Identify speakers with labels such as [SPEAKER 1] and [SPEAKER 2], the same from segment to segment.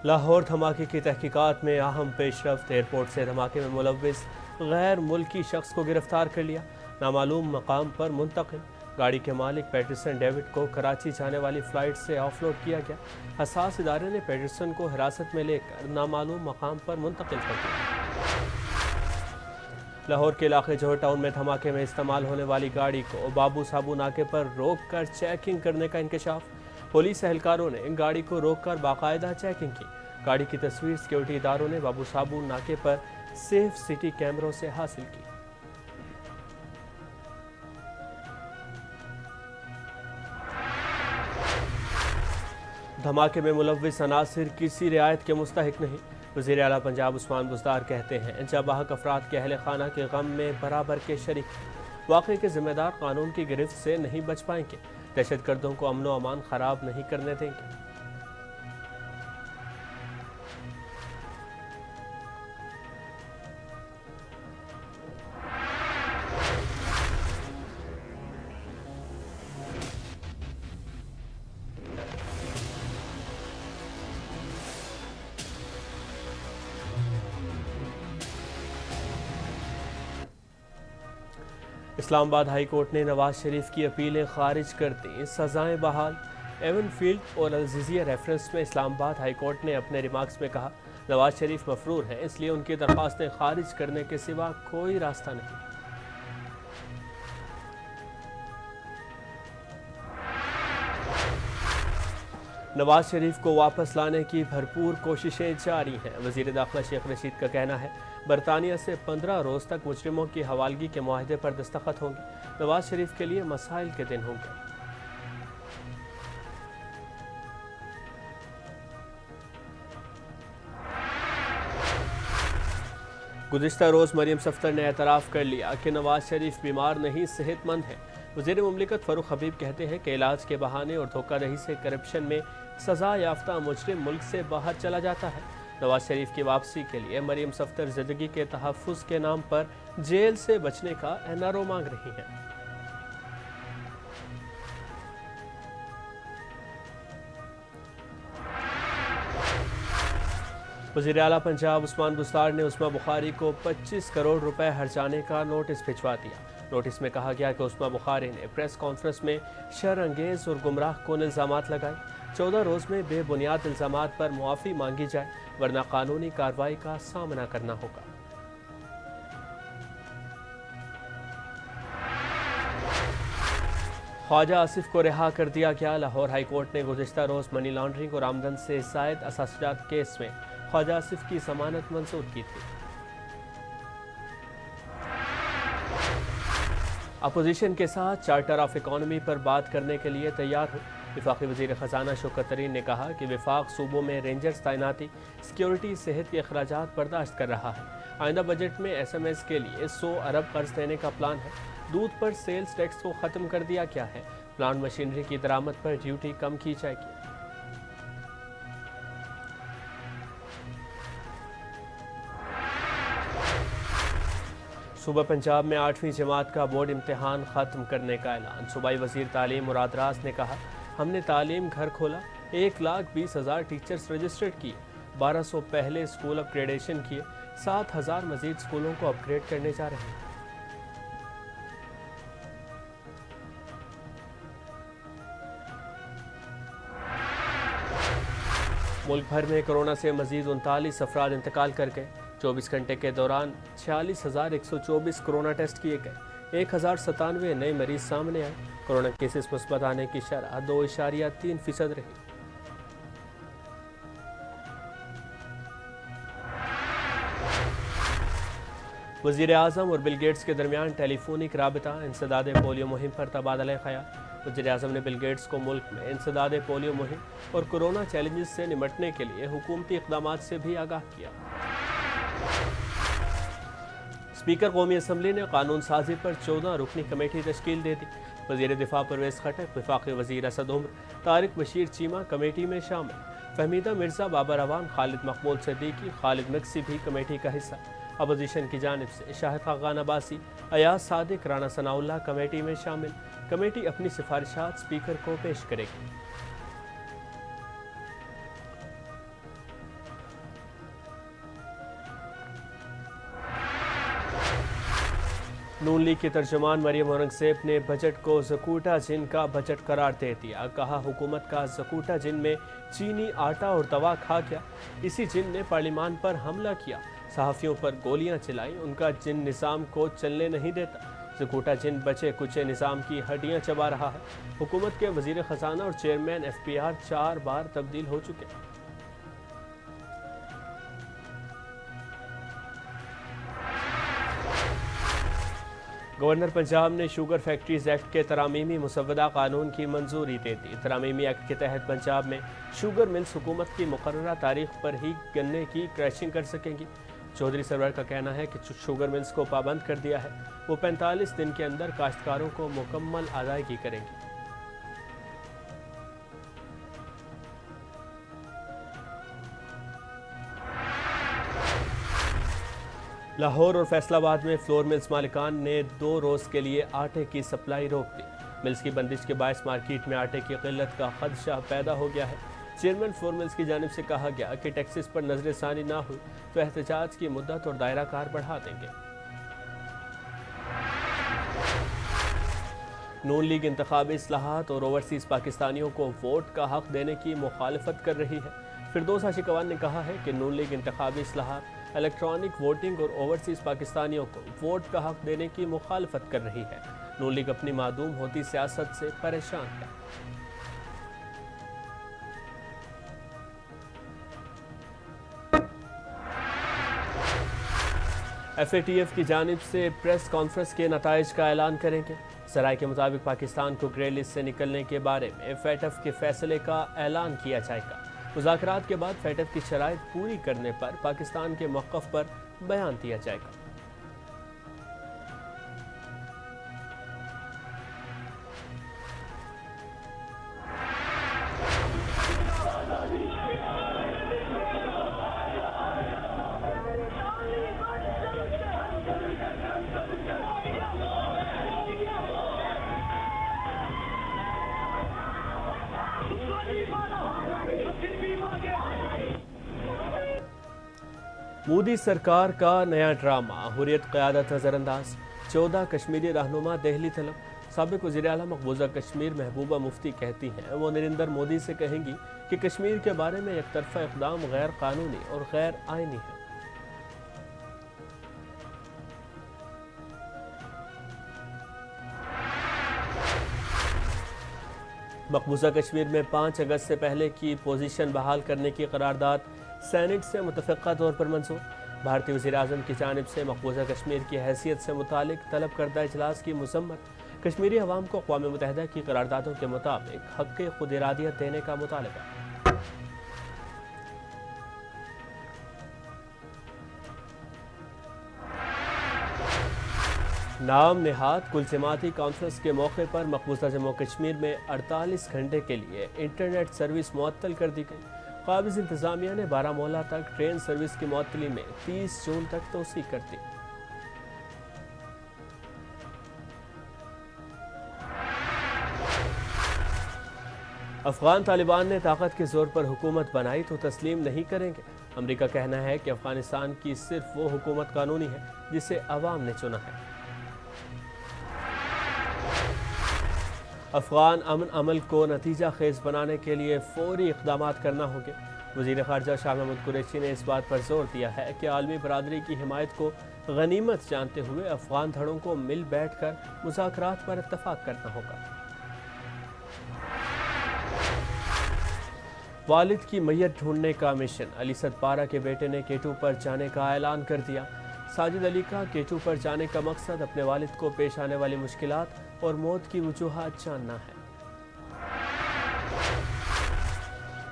[SPEAKER 1] لاہور دھماکے کی تحقیقات میں اہم پیش رفت، ایئرپورٹ سے دھماکے میں ملوث غیر ملکی شخص کو گرفتار کر لیا، نامعلوم مقام پر منتقل۔ گاڑی کے مالک پیٹرسن ڈیوڈ کو کراچی جانے والی فلائٹ سے آف لوڈ کیا گیا۔ حساس ادارے نے پیٹرسن کو حراست میں لے کر نامعلوم مقام پر منتقل کر دیا۔ لاہور کے علاقے جوہر ٹاؤن میں دھماکے میں استعمال ہونے والی گاڑی کو بابو صابو ناکے پر روک کر چیکنگ کرنے کا انکشاف۔ پولیس اہلکاروں نے گاڑی کو روک کر باقاعدہ چیکنگ کی۔ گاڑی کی تصویر سیکیورٹی اداروں نے بابو صابو ناکے پر سیف سٹی کیمروں سے حاصل کی۔ دھماکے میں ملوث عناصر کسی رعایت کے مستحق نہیں، وزیر اعلیٰ پنجاب عثمان بزدار کہتے ہیں جب احق افراد کے اہل خانہ کے غم میں برابر کے شریک ہیں، واقعے کے ذمہ دار قانون کی گرفت سے نہیں بچ پائیں گے، دہشت گردوں کو امن و امان خراب نہیں کرنے دیں گے۔ اسلام آباد ہائی کورٹ نے نواز شریف کی اپیلیں خارج کر دیں، سزائیں بحال۔ ایون فیلڈ اور الزیزیہ ریفرنس میں اسلام آباد ہائی کورٹ نے اپنے ریمارکس میں کہا نواز شریف مفرور ہیں، اس لیے ان کی درخواستیں خارج کرنے کے سوا کوئی راستہ نہیں۔ نواز شریف کو واپس لانے کی بھرپور کوششیں جاری ہیں، وزیر داخلہ شیخ رشید کا کہنا ہے برطانیہ سے 15 روز تک مجرموں کی حوالگی کے معاہدے پر دستخط ہوں گے، نواز شریف کے لیے مسائل کے دن ہوں گے۔ گزشتہ روز مریم صفدر نے اعتراف کر لیا کہ نواز شریف بیمار نہیں، صحت مند ہیں۔ وزیر مملکت فاروق حبیب کہتے ہیں کہ علاج کے بہانے اور دھوکہ دہی سے کرپشن میں سزا یافتہ مجرم ملک سے باہر چلا جاتا ہے۔ نواز شریف کی واپسی کے لیے مریم صفدر زندگی کے تحفظ کے نام پر جیل سے بچنے کا این آر او مانگ رہی ہیں۔ وزیر اعلیٰ پنجاب عثمان بزدار نے عظمیٰ بخاری کو 25 کروڑ روپے ہرجانے کا نوٹس بھجوا دیا۔ نوٹس میں کہا گیا کہ عظمیٰ بخاری نے پریس کانفرنس میں شر انگیز اور گمراہ کن الزامات لگائے، 14 روز میں بے بنیاد الزامات پر معافی مانگی جائے ورنہ قانونی کارروائی کا سامنا کرنا ہوگا۔ خواجہ آصف کو رہا کر دیا گیا، لاہور ہائی کورٹ نے گزشتہ روز منی لانڈرنگ اور آمدن سے زائد اثاثجات کیس میں خواجہ آصف کی ضمانت منظور کی تھی۔ اپوزیشن کے ساتھ چارٹر آف اکانومی پر بات کرنے کے لیے تیار ہوں، وفاقی وزیر خزانہ شوکت ترین نے کہا کہ وفاق صوبوں میں رینجرز تعیناتی، سیکیورٹی، صحت کے اخراجات برداشت کر رہا ہے۔ آئندہ بجٹ میں ایس ایم ایس کے لیے 100 ارب قرض دینے کا پلان ہے۔ دودھ پر سیلز ٹیکس کو ختم کر دیا گیا ہے، پلانٹ مشینری کی درآمد پر ڈیوٹی کم کی جائے گی۔ صوبہ پنجاب میں 8ویں جماعت کا بورڈ امتحان ختم کرنے کا اعلان، صوبائی وزیر تعلیم مراد راز نے کہا ہم نے تعلیم گھر کھولا، 1,20,000 ٹیچرز رجسٹرڈ کیے، 1200 پہلے اسکول اپ گریڈیشن کیے، 7,000 مزید اسکولوں کو اپ گریڈ کرنے جا رہے ہیں۔ ملک بھر میں کرونا سے مزید 39 افراد انتقال کر گئے، 24 گھنٹے کے دوران 46,124 کرونا ٹیسٹ کیے گئے، 1,097 نئے مریض سامنے آئے، کرونا کیسز مثبت آنے کی شرح 2.3% رہی۔ وزیر اعظم اور بل گیٹس کے درمیان ٹیلی فونک رابطہ، انسداد پولیو مہم پر تبادلہ خیال۔ وزیر اعظم نے بل گیٹس کو ملک میں انسداد پولیو مہم اور کورونا چیلنجز سے نمٹنے کے لیے حکومتی اقدامات سے بھی آگاہ کیا۔ اسپیکر قومی اسمبلی نے قانون سازی پر 14 رکنی کمیٹی تشکیل دے دی، وزیر دفاع پرویز خٹک، وفاقی وزیر اسد عمر، طارق بشیر چیمہ کمیٹی میں شامل، فہمیدہ مرزا، بابر اعوان، خالد مقبول صدیقی، خالد مکسی بھی کمیٹی کا حصہ۔ اپوزیشن کی جانب سے شاہد خاقان عباسی، ایاز صادق، رانا ثناء اللہ کمیٹی میں شامل، کمیٹی اپنی سفارشات اسپیکر کو پیش کرے گی۔ नून लीग के तर्जुमान मरियम औरंगजेब ने बजट को ज़कूटा जिन का बजट करार दे दिया। कहा हुकूमत का ज़कूटा जिन में चीनी आटा और दवा खा गया। इसी जिन ने पार्लिमान पर हमला किया, सहाफ़ियों पर गोलियां चलाई। उनका जिन निज़ाम को चलने नहीं देता। ज़कूटा जिन बचे कुचे निज़ाम की हड्डियां चबा रहा है। हुकूमत के वज़ीर ख़जाना और चेयरमैन FPR 4 बार तब्दील हो चुके। गवर्नर पंजाब ने शुगर फैक्ट्रीज एक्ट के तरामीमी मुसव्वदा कानून की मंजूरी दे दी। तरामीमी एक्ट के तहत पंजाब में शुगर मिल्स हुकूमत की मुकर्ररा तारीख पर ही गन्ने की क्रैशिंग कर सकेंगी। चौधरी सरवर का कहना है कि शुगर मिल्स को पाबंद कर दिया है। वो 45 दिन के अंदर काश्तकारों को मुकम्मल अदायगी करेंगी। लाहौर और फैसलाबाद में फ्लोर मिल्स मालिकान ने 2 रोज़ के लिए आटे की सप्लाई रोक दी। मिल्स की बंदिश के बायस मार्केट में आटे की किल्लत का खदशा पैदा हो गया है। चेयरमैन फ्लोर मिल्स की जानिब से कहा गया कि टैक्सेस पर नजरसानी ना हुई तो एहतजाज की मुद्दत और दायरा कार बढ़ा देंगे। नून लीग इंतखाबी इस्लाहात और ओवरसीज़ पाकिस्तानियों को वोट का हक देने की मुखालफत कर रही है। फिरदौस आशिकवान ने कहा है कि नून लीग इंतखाबी इस्लाहात, इलेक्ट्रॉनिक वोटिंग और ओवरसीज़ पाकिस्तानियों को वोट का हक देने की मुखालफत कर रही है। नून लीग अपनी मादूम होती सियासत से परेशान है। FATF की जानिब से प्रेस कॉन्फ्रेंस के नताइज का ऐलान करेंगे। सराय के मुताबिक पाकिस्तान को ग्रे लिस्ट से निकलने के बारे में FATF के फैसले का ऐलान किया जाएगा। मुज़ाकरात के बाद FATF की शराइत पूरी करने पर पाकिस्तान के मौक़िफ़ पर बयान दिया जाएगा। मोदी सरकार का नया ड्रामा, हुर्रियत क़यादत नज़रअंदाज। 14 कश्मीरी रहनुमा देहली तलब। साबिक़ वज़ीर आला मकबूजा कश्मीर महबूबा मुफ्ती कहती हैं वो नरेंद्र मोदी से कहेंगी कि कश्मीर के बारे में एक तरफ़ा इक़दाम गैर कानूनी और गैर आइनी है। मकबूजा कश्मीर में 5 अगस्त से पहले की पोजीशन बहाल करने की करारदाद सेनेट से मुतफ़िक़ा तौर पर मंजूर। भारतीय वज़ीर आज़म की जानिब से मकबूजा कश्मीर की हैसियत से मुतालिक तलब करदा इजलास की मज़म्मत। कश्मीरी अवाम को अक़वाम मुत्तहिदा की करारदादों के मुताबिक हक़ खुद इरादियत देने का मुतालबा। नाम निहाद कुल जमाती कॉन्फ्रेंस के मौके पर मकबूजा जम्मू कश्मीर में 48 घंटे के लिए इंटरनेट सर्विस मुअत्तल कर दी गई। काबिज़ इंतज़ामिया ने बारामूला तक ट्रेन सर्विस की मुअत्तली में 30 जून तक तोसी कर दी। अफगान तालिबान ने ताकत के जोर पर हुकूमत बनाई तो तस्लीम नहीं करेंगे। अमरीका कहना है कि अफगानिस्तान की सिर्फ वो हुकूमत कानूनी है जिसे अवाम ने चुना है। अफगान अमन अमल को नतीजा खेज बनाने के लिए फौरी इक़दाम करना होंगे। वज़ीर ख़ारजा शाह महमूद कुरैशी ने इस बात पर जोर दिया है कि आलमी बरादरी की हिमायत को गनीमत जानते हुए अफगान धड़ों को मिल बैठ कर मुज़ाकरात पर इत्तफ़ाक़ करना होगा। वालिद की मैयत ढूंढने का मिशन, अली सदपारा के बेटे ने K2 पर जाने का ऐलान कर दिया। साजिद अली का K2 पर जाने का मकसद अपने वालिद को पेश आने वाली मुश्किलात और मौत की वजूहात जानना है।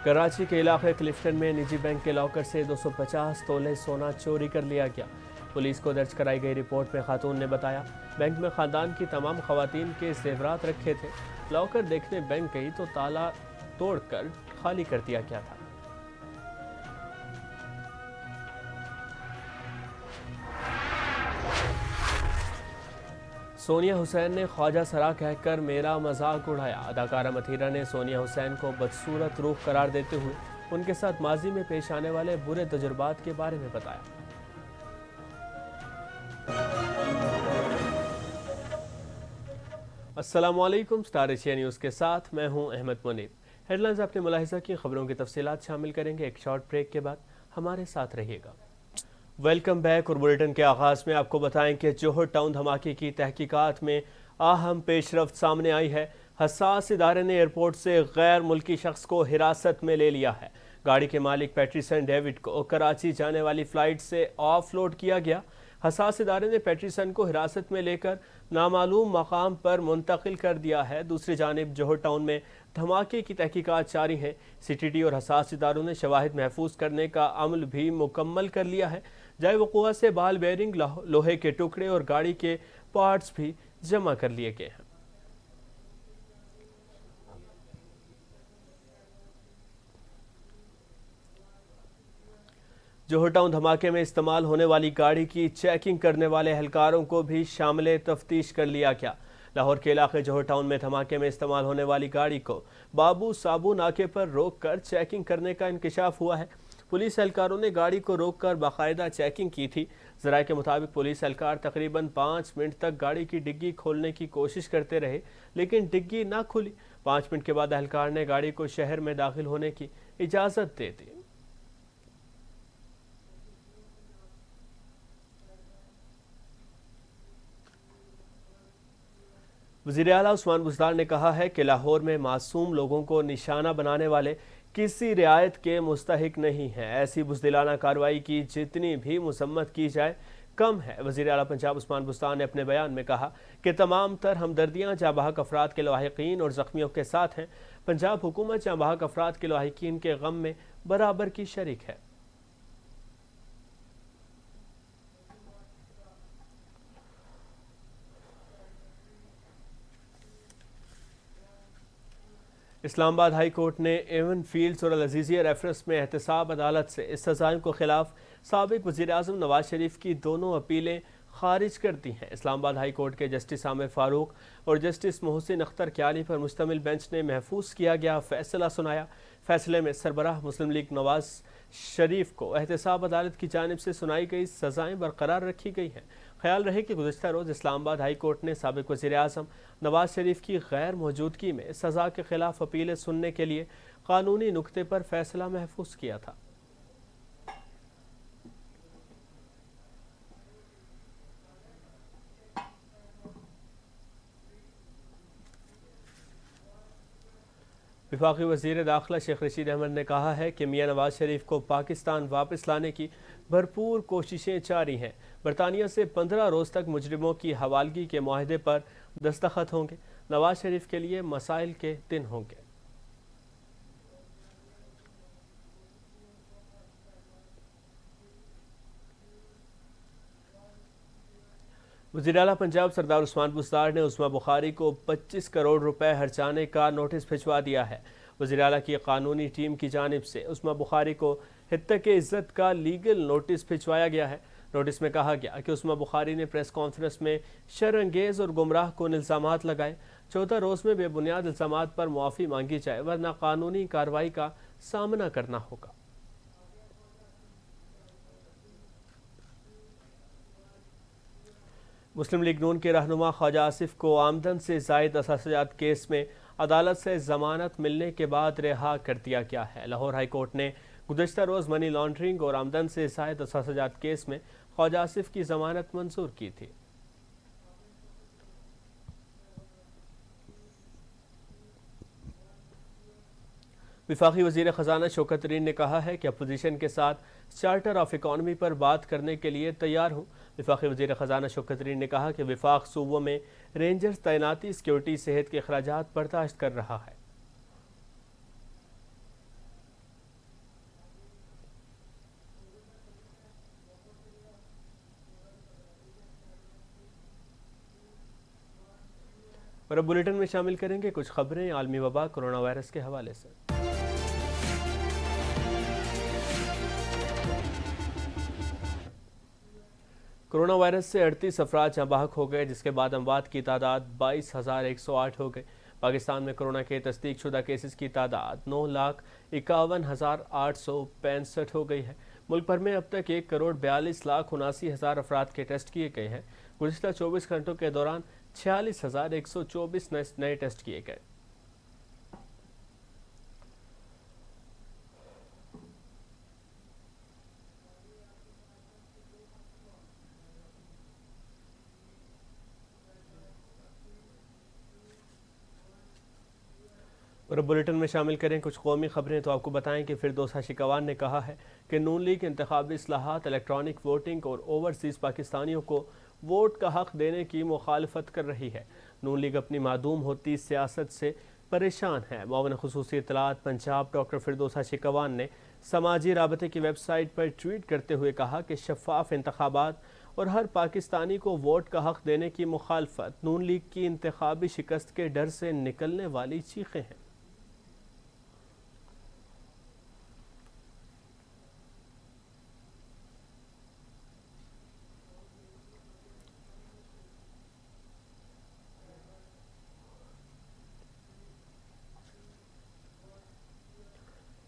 [SPEAKER 1] कराची के इलाके क्लिफ्टन में निजी बैंक के लॉकर से 250 तोले सोना चोरी कर लिया गया। पुलिस को दर्ज कराई गई रिपोर्ट में खातून ने बताया, बैंक में ख़ानदान की तमाम ख़वातीन के ज़ेवरात रखे थे। लॉकर देखने बैंक गई तो ताला तोड़कर खाली कर दिया गया था। सोनिया हुसैन ने ख्वाजा सरा कहकर मेरा मजाक उड़ाया। अदाकारा मथीरा ने सोनिया हुसैन को बदसूरत रूह करार देते हुए उनके साथ माजी में पेश आने वाले बुरे तजुर्बात के बारे में बताया। अस्सलाम वालेकुम। स्टार एशिया न्यूज़ के साथ मैं हूं अहमद मुनीब। हेडलाइंस आपने मुलाहिजा की, खबरों की तफसीलात शामिल करेंगे एक शॉर्ट ब्रेक के बाद। हमारे साथ रहिएगा। Welcome back. और बुलेटिन के आगाज़ में आपको बताएं कि जोहर टाउन धमाके की तहकीकात में अहम पेशरफ्त सामने आई है। हसास इदारे ने एयरपोर्ट से गैर मुल्की शख्स को हिरासत में ले लिया है। गाड़ी के मालिक पैट्रिसन डेविड को कराची जाने वाली फ़्लाइट से ऑफ लोड किया गया। हसास इदारे ने पैट्रिसन को हिरासत में लेकर नामालूम मकाम पर मुंतकिल कर दिया है। दूसरी जानिब जोहर टाउन में धमाके की तहकीकात जारी हैं। CTD और हसास इदारों ने शवाहिद महफूज करने का अमल भी मुकम्मल कर लिया है। जाए वक़ूआ से बाल बेरिंग, लोहे के टुकड़े और गाड़ी के पार्ट्स भी जमा कर लिए गए हैं। जोहर टाउन धमाके में इस्तेमाल होने वाली गाड़ी की चेकिंग करने वाले एहलकारों को भी शामिल तफ्तीश कर लिया गया। लाहौर के इलाके जोहर टाउन में धमाके में इस्तेमाल होने वाली गाड़ी को बाबू साबू नाके पर रोक कर चेकिंग करने का इंकशाफ हुआ है। पुलिस एहलकारों ने गाड़ी को रोक कर बाकायदा चेकिंग की थी। ज़राए के मुताबिक पुलिस एहलकार तकरीबन 5 मिनट तक गाड़ी की डिग्गी खोलने की कोशिश करते रहे, लेकिन डिग्गी ना खुली। 5 मिनट के बाद एहलकार ने गाड़ी को शहर में दाखिल होने की इजाज़त दे दी। वज़ीर आला उस्मान बुज़दार ने कहा है कि लाहौर में मासूम लोगों को निशाना बनाने वाले किसी रियायत के मुस्तहिक नहीं हैं। ऐसी बुज़दिलाना कार्रवाई की जितनी भी मज़म्मत की जाए कम है। वज़ीर आला पंजाब उस्मान बुज़दार ने अपने बयान में कहा कि तमाम तर हमदर्दियाँ जाँबहक अफराद के लवाहिकीन और ज़ख्मियों के साथ हैं। पंजाब हुकूमत जाँबहक अफराद के लवाहिकीन के गम में बराबर की शरीक है। इस्लामाबाद हाई कोर्ट ने एवन फील्ड्स और अल-अज़ीज़िया रेफरेंस में एहतसाब अदालत से इस सज़ाओं के खिलाफ साबिक़ वज़ीर आज़म नवाज शरीफ की दोनों अपीलें खारिज कर दी हैं। इस्लामाबाद हाई कोर्ट के जस्टिस आमिर फारूक और जस्टिस मोहसिन अख्तर क्यानी पर मुश्तमिल बेंच ने महफूज किया गया फैसला सुनाया। फैसले में सरबराह मुस्लिम लीग नवाज शरीफ को एहतसाब अदालत की जानिब से सुनाई गई सज़ाएँ बरकरार रखी गई हैं। ख्याल रहे कि गुज़िश्ता रोज़ इस्लामाबाद हाई कोर्ट ने साबिक़ वज़ीर आज़म नवाज शरीफ की गैर मौजूदगी में सज़ा के खिलाफ अपीलें सुनने के लिए कानूनी नुक्ते पर फैसला महफूज किया था। वफाकी वज़ीर दाखिला शेख रशीद अहमद ने कहा है कि मियाँ नवाज शरीफ को पाकिस्तान वापस लाने की भरपूर कोशिशें जारी हैं। बरतानिया से 15 रोज़ तक मुजरिमों की हवालगी के मुआहदे पर दस्तखत होंगे। नवाज शरीफ के लिए मसाइल के दिन होंगे। वज़ीर आला पंजाब सरदार उस्मान बुज़दार ने उस्मा बुखारी को 25 करोड़ रुपए हर्जाने का नोटिस भिजवा दिया है। वज़ीर आला की कानूनी टीम की जानिब से उस्मा बुखारी को हित्तक इज़्ज़त का लीगल नोटिस भिजवाया गया है। नोटिस में कहा गया कि उस्मा बुखारी ने प्रेस कॉन्फ्रेंस में शरअंगेज़ और गुमराह कुन इल्ज़ामात लगाए। 14 रोज़ में बेबुनियाद इल्ज़ामात पर मुआफ़ी मांगी जाए, वरना कानूनी कार्रवाई का सामना करना होगा। मुस्लिम लीग नून के रहनुमा ख्वाजा आसिफ को आमदन से ज़ायद असासाजात केस में अदालत से ज़मानत मिलने के बाद रिहा कर दिया गया है। लाहौर हाई कोर्ट ने गुज़श्ता रोज़ मनी लॉन्ड्रिंग और आमदन से ज़ायद असासाजात केस में ख्वाजा आसिफ की ज़मानत मंजूर की थी। वफाकी वज़ीर ख़जाना शौकत तरीन ने कहा है कि अपोजिशन के साथ चार्टर ऑफ इकॉनमी पर बात करने के लिए तैयार हूँ। वफाकी वज़ीर ख़जाना शौकत तरीन ने कहा कि वफाक सूबों में रेंजर्स तैनाती, सिक्योरिटी, सेहत के अखराजात बर्दाश्त कर रहा है। और अब बुलेटिन में शामिल करेंगे कुछ खबरें आलमी वबा कोरोना वायरस के हवाले से। कोरोना वायरस से 38 अफराद जहाँ बहक हो गए, जिसके बाद अमवात की तादाद 22,108 हो गई। पाकिस्तान में कोरोना के तस्दीक शुदा केसेस की तादाद 9,51,865 हो गई है। मुल्क भर में अब तक 1,42,79,000 अफराद के टेस्ट किए गए हैं। गुज़िश्ता 24 घंटों के दौरान 46,124 नए टेस्ट किए गए। और बुलेटिन में शामिल करें कुछ कौमी खबरें। तो आपको बताएं कि फिरदौसा शिकवान ने कहा है कि नून लीग इंतखाबी इस्लाहात, इलेक्ट्रॉनिक वोटिंग और ओवरसीज़ पाकिस्तानियों को वोट का हक़ देने की मुखालफत कर रही है। नून लीग अपनी मादूम होती सियासत से परेशान है। मुआविन खुसूसी इत्तलात पंजाब डॉक्टर फिरदौसा शिकवान ने समाजी राबते की वेबसाइट पर ट्वीट करते हुए कहा कि शफाफ इंतखाबात और हर पाकिस्तानी को वोट का हक़ देने की मुखालफत नून लीग की इंतखाबी शिकस्त के डर से निकलने वाली चीखें हैं।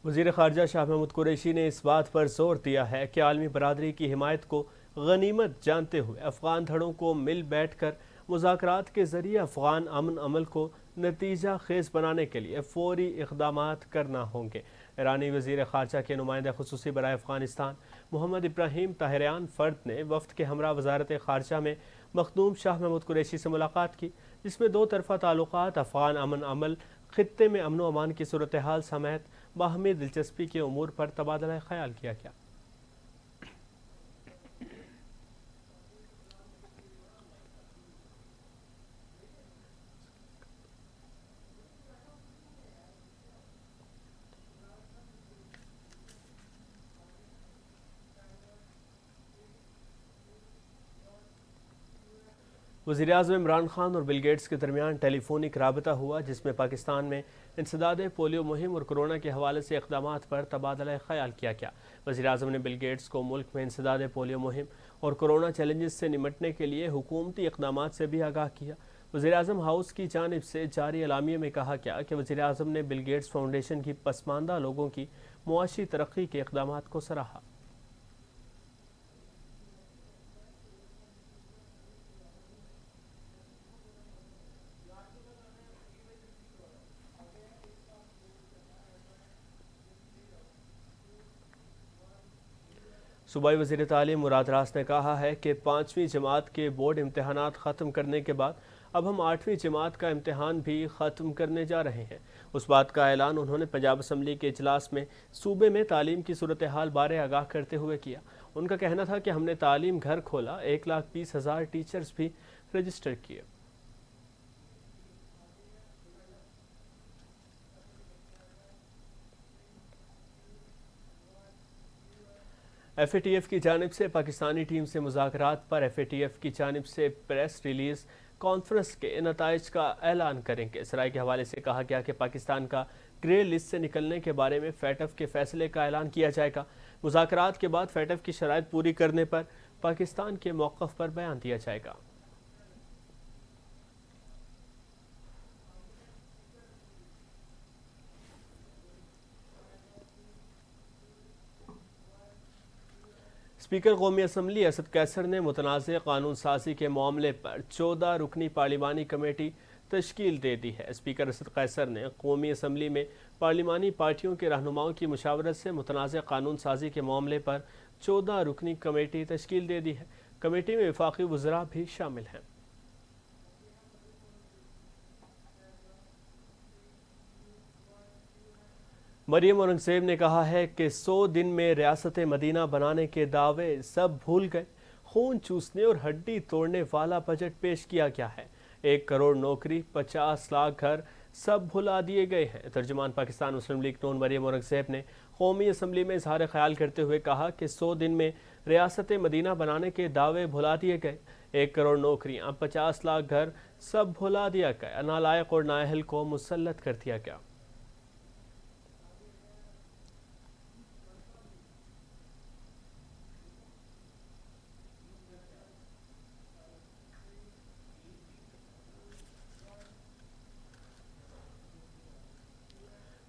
[SPEAKER 1] वज़ीर ख़ारजा शाह महमूद कुरैशी ने इस बात पर जोर दिया है कि आलमी बरादरी की हिमायत को गनीमत जानते हुए अफ़गान धड़ों को मिल बैठ कर मुज़ाकरात के ज़रिए अफ़गान अमन अमल को नतीजा खेज़ बनाने के लिए फ़ौरी इक़दामात करना होंगे। ईरानी वज़ीर ख़ारजा के नुमाइंदा ख़ुसूसी बराए अफ़गानिस्तान मोहम्मद इब्राहीम ताहिरयान फ़र्द ने वफ़द के हमरा वज़ारत ख़ारजा में मखदूम शाह महमूद कुरैशी से मुलाकात की, जिसमें दो तरफ़ा ताल्लुक़ात, अफ़गान अमन अमल, ख़ित्ते में अमन व अमान की सूरत हाल समेत बाहमी दिलचस्पी के उमूर पर तबादला ख्याल किया गया। वज़ीर-ए-आज़म इमरान खान और बिल गेट्स के दरमियान टेलीफोनिक राबता हुआ, जिसमें पाकिस्तान में इंसदाद पोलियो मुहिम और कोरोना के हवाले से इक़दामात पर तबादला ख्याल किया गया। वज़ीर-ए-आज़म ने बिल गेट्स को मुल्क में इंसदाद पोलियो मुहिम और कोरोना चैलेंजेस से निमटने के लिए हुकूमती इक़दामात से भी आगाह किया। वज़ीर-ए-आज़म हाउस की जानिब से जारी एलामिया में कहा गया कि वज़ीर-ए-आज़म ने बिल गेट्स फाउंडेशन की पसमानदा लोगों की मुआशी तरक्की के इक़दामात को सराहा। सूबाई वज़ीर तालीम मुराद रास ने कहा है कि 5वीं जमात के बोर्ड इम्तहानात ख़त्म करने के बाद अब हम 8वीं जमात का इम्तहान भी ख़त्म करने जा रहे हैं। उस बात का ऐलान उन्होंने पंजाब असम्बली के इजलास में सूबे में तालीम की सूरत हाल बारे आगाह करते हुए किया। उनका कहना था कि हमने तालीम घर खोला, 1,20,000 टीचर्स भी रजिस्टर किए। FATF की जानिब से पाकिस्तानी टीम से मुज़ाकरात पर FATF की जानिब से प्रेस रिलीज़ कॉन्फ्रेंस के नताइज का ऐलान करेंगे। सराय के हवाले से कहा गया कि पाकिस्तान का ग्रे लिस्ट से निकलने के बारे में FATF के फैसले का ऐलान किया जाएगा। मुज़ाकरात के बाद FATF की शराइत पूरी करने पर पाकिस्तान के मौक़िफ़ पर बयान दिया जाएगा। स्पीकर कौमी असम्बली असद कैसर ने मुतनाज़ कानून साजी के मामले पर 14 रुकनी पार्लिमानी कमेटी तश्कील दे दी है। स्पीकर असद कैसर ने कौमी असम्बली में पार्लिमानी पार्टियों के रहनुमाओं की मुशावरत से मुतनाज़ कानून साजी के मामले पर 14 रुकनी कमेटी तश्कील दे दी है। कमेटी में वफाकी वज़रा भी शामिल हैं। मरियम औरंगज़ेब ने कहा है कि 100 दिन में रियासत मदीना बनाने के दावे सब भूल गए। खून चूसने और हड्डी तोड़ने वाला बजट पेश किया गया है। 1 करोड़ नौकरी, 50 लाख घर सब भुला दिए गए हैं। तर्जुमान पाकिस्तान मुस्लिम लीग नून मरियम औरंगज़ेब ने कौमी असम्बली में इजहार ख्याल करते हुए कहा कि 100 दिन में रियासत मदीना बनाने के दावे भुला दिए गए। 1 करोड़ नौकरियाँ, 50 लाख घर सब भुला दिया गया। नालायक और नाअहल को मुसल्लत कर दिया गया।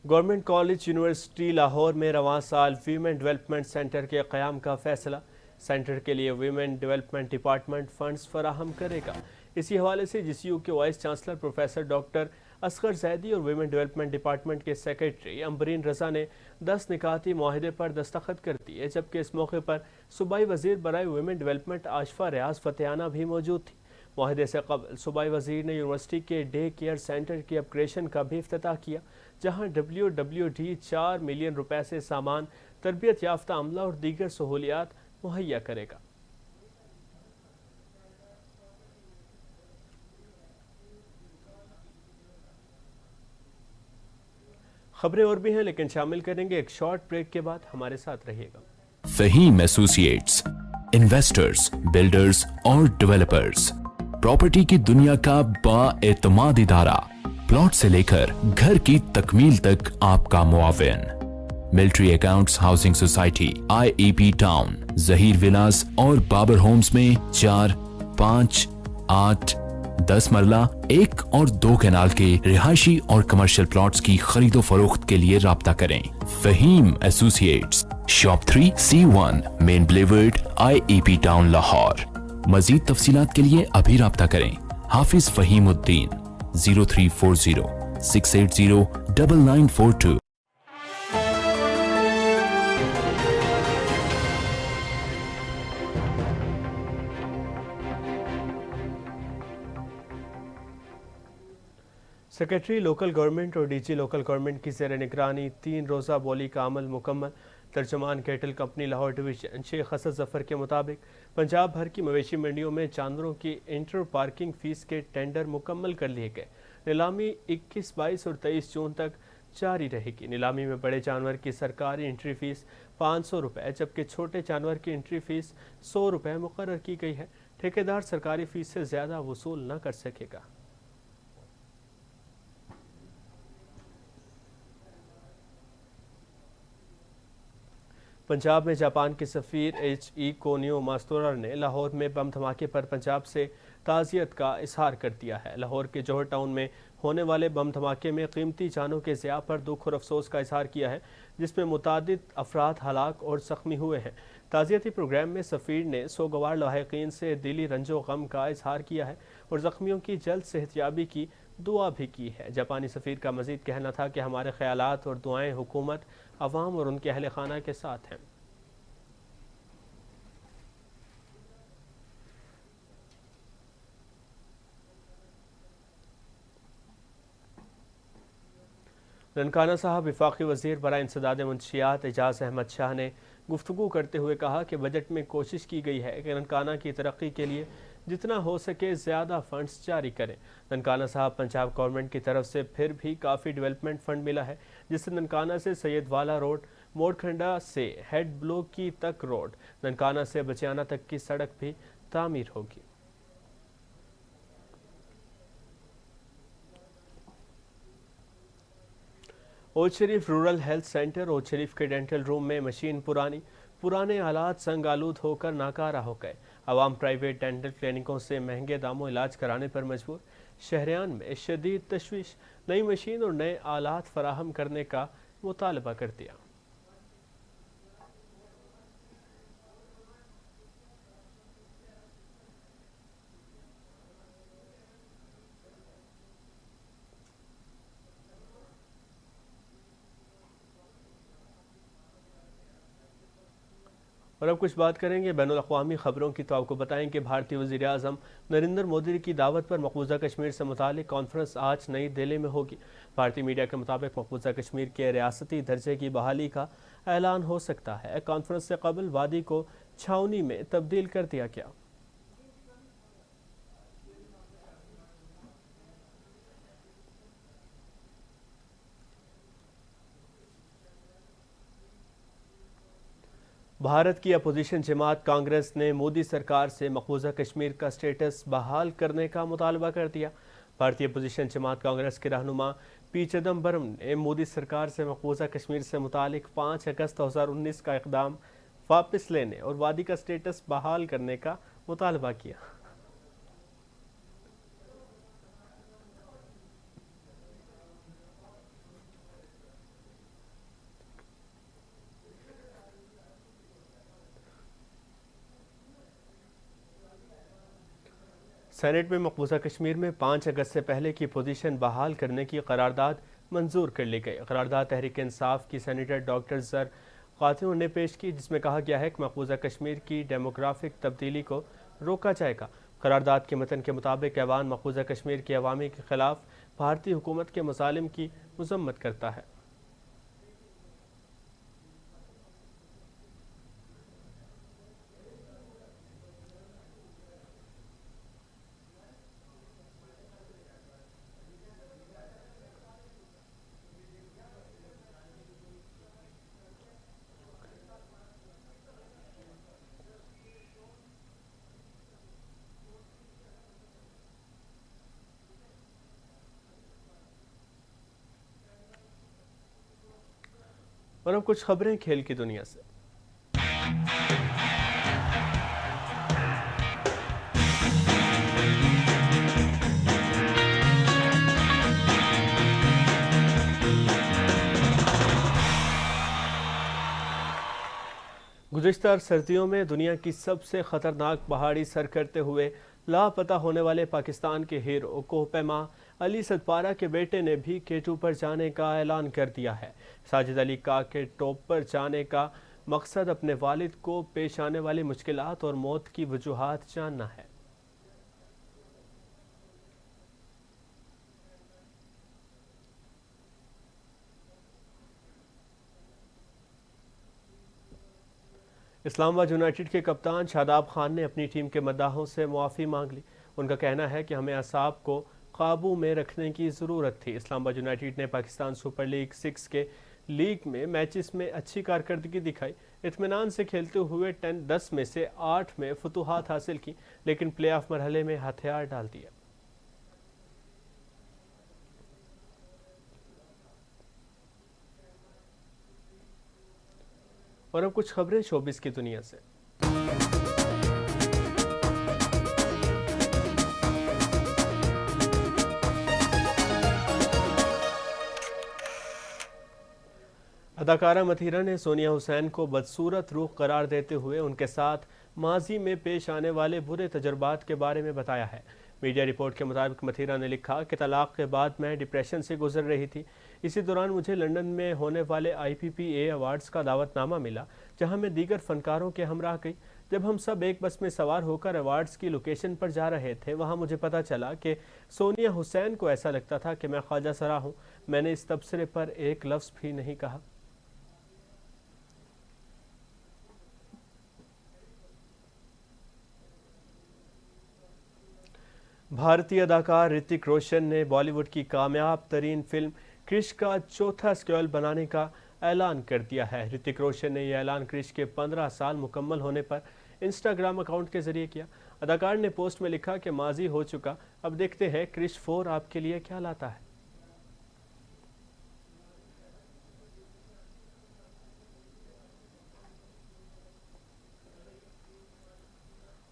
[SPEAKER 1] गवर्नमेंट कॉलेज यूनिवर्सिटी लाहौर में रवां साल वीमेन डेवलपमेंट सेंटर के क़याम का फैसला। सेंटर के लिए वीमेन डेवलपमेंट डिपार्टमेंट फंड्स फराहम करेगा। اسی حوالے سے جی سی یو کے vice chancellor professor doctor Asghar Zaidi اور ویمن ڈیولپمنٹ ڈپارٹمنٹ کے سیکریٹری امبرین رضا نے 10 نکاتی معاہدے پر دستخط کر دیے، جبکہ اس موقع پر صوبائی وزیر برائے ویمن ڈیولپمنٹ آشفا ریاض فتحانہ بھی موجود تھی۔ معاہدے سے قبل صوبائی وزیر نے یونیورسٹی کے ڈے کیئر سینٹر کی اپگریشن کا بھی افتتاح کیا، جہاں WWD 4 ملین روپے سے سامان، تربیت یافتہ عملہ اور دیگر سہولیات مہیا کرے گا۔ خبریں اور بھی ہیں لیکن شامل کریں گے ایک شارٹ بریک کے بعد، ہمارے ساتھ رہیے گا۔
[SPEAKER 2] فہیم ایسوسیٹس، انویسٹرز، بلڈرز اور ڈیولپرز، پراپرٹی کی دنیا کا با اعتماد ادارہ، پلاٹ سے لے کر گھر کی تکمیل تک آپ کا معاون۔ Military accounts housing society IEP town, Zaheer villas اور بابر ہومز میں 4، 5، 8، 10 مرلہ 1 اور 2 کنال کے رہائشی اور کمرشل پلاٹس کی خرید و فروخت کے لیے رابطہ کریں۔ فہیم ایسوسیٹس، شاپ 3C1 مین بلیورڈ IEP ٹاؤن لاہور۔ مزید تفصیلات کے لیے ابھی رابطہ کریں۔ حافظ فہیم الدین 0340 680 9942۔
[SPEAKER 1] سیکریٹری لوکل گورنمنٹ اور DG لوکل گورنمنٹ کی زیر نگرانی 3 روزہ بولی کا عمل مکمل۔ ترجمان کیٹل کمپنی لاہور ڈویژن شیخ حسن ظفر کے مطابق پنجاب بھر کی مویشی منڈیوں میں جانوروں کی انٹر پارکنگ فیس کے ٹینڈر مکمل کر لیے گئے۔ نیلامی 21، 22 اور 23 جون تک جاری رہے گی۔ نیلامی میں بڑے جانور کی سرکاری انٹری فیس 500 روپے جبکہ چھوٹے جانور کی انٹری فیس 100 روپے مقرر کی گئی ہے۔ ٹھیکیدار سرکاری فیس سے زیادہ وصول نہ کر سکے گا۔ پنجاب میں جاپان کے سفیر HE کونیو ماستورر نے لاہور میں بم دھماکے پر پنجاب سے تعزیت کا اظہار کر دیا ہے۔ لاہور کے جوہر ٹاؤن میں ہونے والے بم دھماکے میں قیمتی جانوں کے ضیاع پر دکھ اور افسوس کا اظہار کیا ہے، جس میں متعدد افراد ہلاک اور زخمی ہوئے ہیں۔ تعزیتی پروگرام میں سفیر نے سوگوار لاحقین سے دلی رنج و غم کا اظہار کیا ہے اور زخمیوں کی جلد صحتیابی کی دعا بھی کی ہے۔ جاپانی سفیر کا مزید کہنا تھا کہ ہمارے خیالات اور دعائیں حکومت، عوام اور ان کے اہل خانہ کے ساتھ ہیں۔ ننکانہ صاحب وفاقی وزیر برائے انسداد منشیات اعجاز احمد شاہ نے گفتگو کرتے ہوئے کہا کہ بجٹ میں کوشش کی گئی ہے کہ ننکانہ کی ترقی کے لیے جتنا ہو سکے زیادہ فنڈز جاری کریں۔ ننکانہ صاحب پنجاب گورنمنٹ کی طرف سے پھر بھی کافی ڈیولپمنٹ فنڈ ملا ہے، جس سے ننکانہ سے سید والا روڈ، موڑ کھنڈا سے ہیڈ بلاک کی تک روڈ، ننکانہ سے بچیانہ تک کی سڑک بھی تعمیر ہوگی۔ اوج شریف رورل ہیلتھ سینٹر اوج شریف کے ڈینٹل روم میں مشین پرانے آلات سنگ آلود ہو کر ناکارہ ہو گئے۔ عوام پرائیویٹ ڈینٹل کلینکوں سے مہنگے داموں علاج کرانے پر مجبور۔ شہریان میں شدید تشویش، نئی مشین اور نئے آلات فراہم کرنے کا مطالبہ کر دیا۔ اور اب کچھ بات کریں گے بین الاقوامی خبروں کی، تو آپ کو بتائیں کہ بھارتی وزیر اعظم نریندر مودی کی دعوت پر مقبوضہ کشمیر سے متعلق کانفرنس آج نئی دہلی میں ہوگی۔ بھارتی میڈیا کے مطابق مقبوضہ کشمیر کے ریاستی درجے کی بحالی کا اعلان ہو سکتا ہے۔ کانفرنس سے قبل وادی کو چھاؤنی میں تبدیل کر دیا گیا۔ بھارت کی اپوزیشن جماعت کانگریس نے مودی سرکار سے مقبوضہ کشمیر کا سٹیٹس بحال کرنے کا مطالبہ کر دیا۔ بھارتی اپوزیشن جماعت کانگریس کے رہنما پی چدمبرم نے مودی سرکار سے مقبوضہ کشمیر سے متعلق 5 اگست 2019 کا اقدام واپس لینے اور وادی کا سٹیٹس بحال کرنے کا مطالبہ کیا۔ سینٹ میں مقبوضہ کشمیر میں 5 اگست سے پہلے کی پوزیشن بحال کرنے کی قرارداد منظور کر لی گئی۔ قرارداد تحریک انصاف کی سینیٹر ڈاکٹر زر قاتون نے پیش کی، جس میں کہا گیا ہے کہ مقبوضہ کشمیر کی ڈیموگرافک تبدیلی کو روکا جائے گا۔ قرارداد کے متن کے مطابق ایوان مقبوضہ کشمیر کی عوامی کے خلاف بھارتی حکومت کے مظالم کی مذمت کرتا ہے۔ اور اب کچھ خبریں کھیل کی دنیا سے۔ گزشتہ سردیوں میں دنیا کی سب سے خطرناک پہاڑی سر کرتے ہوئے لاپتہ ہونے والے پاکستان کے ہیرو کوہ پیما علی ستپارہ کے بیٹے نے بھی K2 پر جانے کا اعلان کر دیا ہے۔ ساجد علی کا کے ٹاپ پر جانے کا مقصد اپنے والد کو پیش آنے والی مشکلات اور موت کی وجوہات جاننا ہے۔ اسلام آباد یونائیٹڈ کے کپتان شاداب خان نے اپنی ٹیم کے مداحوں سے معافی مانگ لی۔ ان کا کہنا ہے کہ ہمیں اعصاب کو قابو میں رکھنے کی ضرورت تھی۔ اسلام آباد یونائیٹڈ نے پاکستان سپر لیگ 6 کے لیگ میں میچز میں اچھی کارکردگی دکھائی، اطمینان سے کھیلتے ہوئے 10 میں سے 8 میں فتوحات حاصل کی، لیکن پلے آف مرحلے میں ہتھیار ڈال دیا۔ اور اب کچھ خبریں شوبز کی دنیا سے۔ اداکارہ متھیرا نے سونیا حسین کو بدصورت روح قرار دیتے ہوئے ان کے ساتھ ماضی میں پیش آنے والے برے تجربات کے بارے میں بتایا ہے۔ میڈیا رپورٹ کے مطابق متھیرا نے لکھا کہ طلاق کے بعد میں ڈپریشن سے گزر رہی تھی۔ اسی دوران مجھے لندن میں ہونے والے IPPA ایوارڈز کا دعوت نامہ ملا، جہاں میں دیگر فنکاروں کے ہمراہ گئی۔ جب ہم سب ایک بس میں سوار ہو کر ایوارڈز کی لوکیشن پر جا رہے تھے، وہاں مجھے پتا چلا کہ سونیا حسین کو ایسا لگتا تھا کہ میں خواجہ سرا ہوں۔ میں نے اس تبصرے پر ایک لفظ بھی نہیں کہا۔ بھارتی اداکار رتک روشن نے بالی ووڈ کی کامیاب ترین فلم کرش کا چوتھا سیکوئل بنانے کا اعلان کر دیا ہے۔ رتک روشن نے یہ اعلان کرش کے 15 سال مکمل ہونے پر انسٹاگرام اکاؤنٹ کے ذریعے کیا۔ اداکار نے پوسٹ میں لکھا کہ ماضی ہو چکا، اب دیکھتے ہیں کرش 4 آپ کے لیے کیا لاتا ہے۔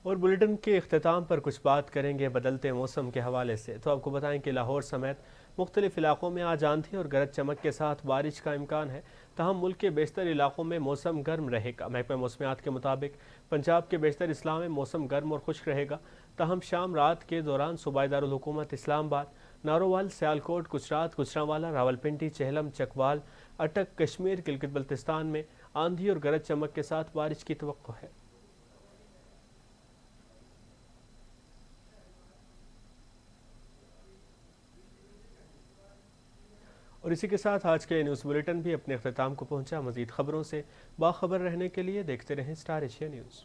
[SPEAKER 1] اور بلیٹن کے اختتام پر کچھ بات کریں گے بدلتے موسم کے حوالے سے۔ تو آپ کو بتائیں کہ لاہور سمیت مختلف علاقوں میں آج آندھی اور گرج چمک کے ساتھ بارش کا امکان ہے، تاہم ملک کے بیشتر علاقوں میں موسم گرم رہے گا۔ محکمہ موسمیات کے مطابق پنجاب کے بیشتر اضلاع میں موسم گرم اور خشک رہے گا، تاہم شام رات کے دوران صوبائی دارالحکومت اسلام آباد، نارووال، سیالکوٹ، گجرات، گجرانوالہ، راولپنڈی، چہلم، چکوال، اٹک، کشمیر، گلگت بلتستان میں آندھی اور گرج چمک کے ساتھ بارش کی توقع ہے۔ اور اسی کے ساتھ آج کے نیوز بلیٹن بھی اپنے اختتام کو پہنچا۔ مزید خبروں سے باخبر رہنے کے لیے دیکھتے رہیں سٹار ایشیا نیوز۔